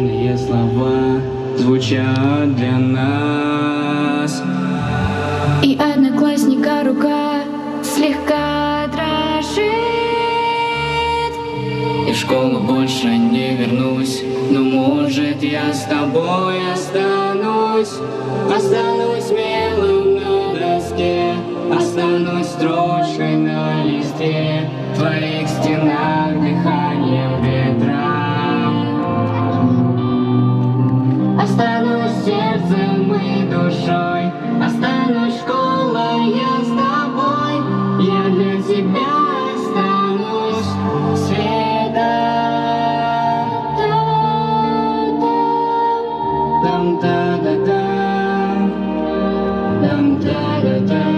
прощальные слова звучат для нас. И одноклассника рука слегка дрожит. И в школу больше не вернусь, но может я с тобой останусь. Останусь смелым на доске, останусь строчкой на листе, в твоих стенах дыханием ветра. Останусь сердцем и душой, останусь школой, я с тобой, я для тебя останусь светом. Дам-та-да-дам, дам-та-да-дам.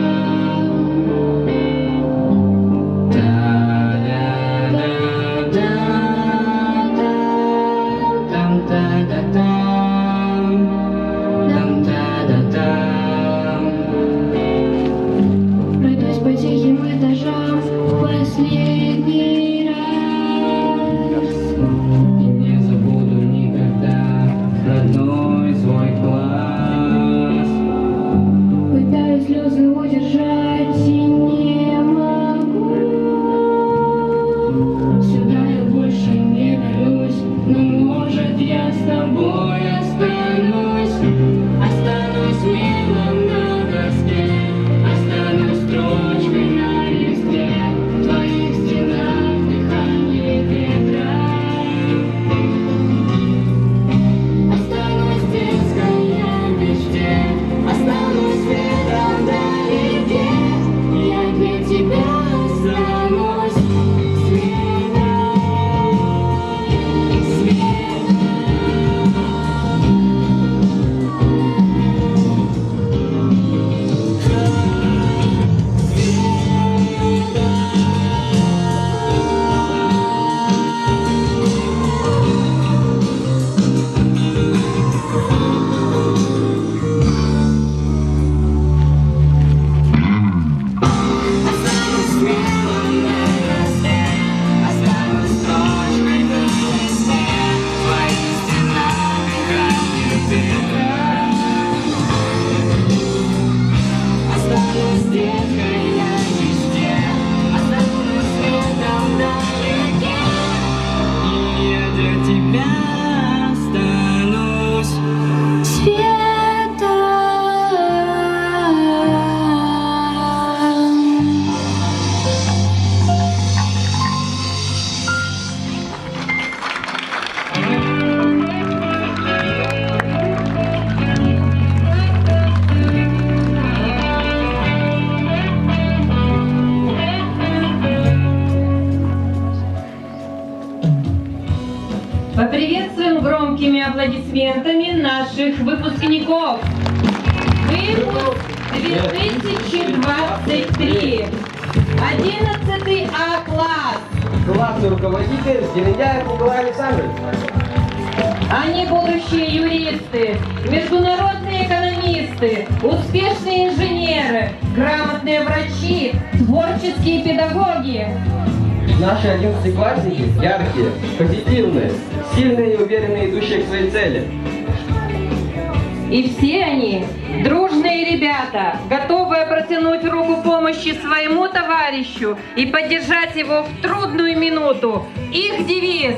Пройдусь по тихим этажам в последний раз. И не забуду никогда родной свой класс. Пытаюсь слезы удержать и не могу. Сюда я больше не вернусь, но может я с тобой останусь. Останусь милым на доске, останусь строчкой на листе, в твоих стенах дыхание ветра. Останусь в детской мечте, останусь светом вдалеке, я для тебя останусь светом. Останусь смелым на доске, останусь строчкой на листе, в твоих стенах дыхание ветра. Останусь в детской мечте, останусь светом вдалеке, и я для тебя останусь светом. Поприветствуем громкими аплодисментами наших выпускников. Выпуск 2023. 11 А-класс. Классный руководитель Зеленяев Николай Александрович. Они будущие юристы, международные экономисты, успешные инженеры, грамотные врачи, творческие педагоги. Наши 11-классники яркие, позитивные, сильные и уверенные, идущие к своей цели. И все они дружные ребята, готовые протянуть руку помощи своему товарищу и поддержать его в трудную минуту. Их девиз: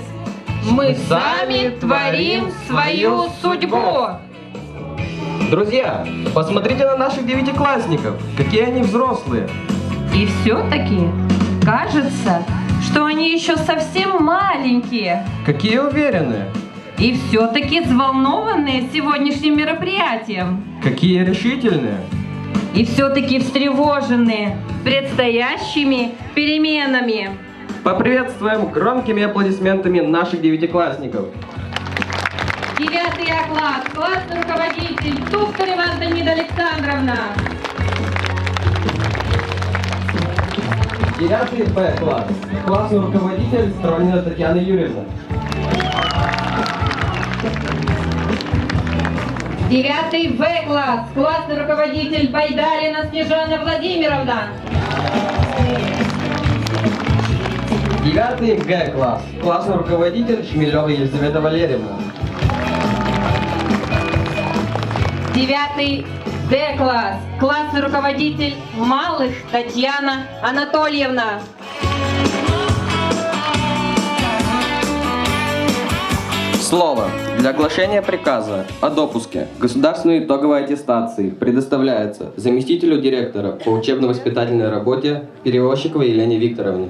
«Мы сами творим свою судьбу». Друзья, посмотрите на наших 9-классников, какие они взрослые. И все-таки кажется, что они еще совсем маленькие. Какие уверенные. И все-таки взволнованные сегодняшним мероприятием. Какие решительные. И все-таки встревоженные предстоящими переменами. Поприветствуем громкими аплодисментами наших 9-классников. 9 А-класс, классный руководитель Туктор Иван Данида Александровна. 9 Б-класс, классный руководитель Стронина Татьяна Юрьевна. 9 В-класс, классный руководитель Байдарина Снежана Владимировна. 9 Г-класс, классный руководитель Шмелева Елизавета Валерьевна. 9 Д-класс. Классный руководитель Малых Татьяна Анатольевна. Слово для оглашения приказа о допуске государственной итоговой аттестации предоставляется заместителю директора по учебно-воспитательной работе Перевозчиковой Елене Викторовне.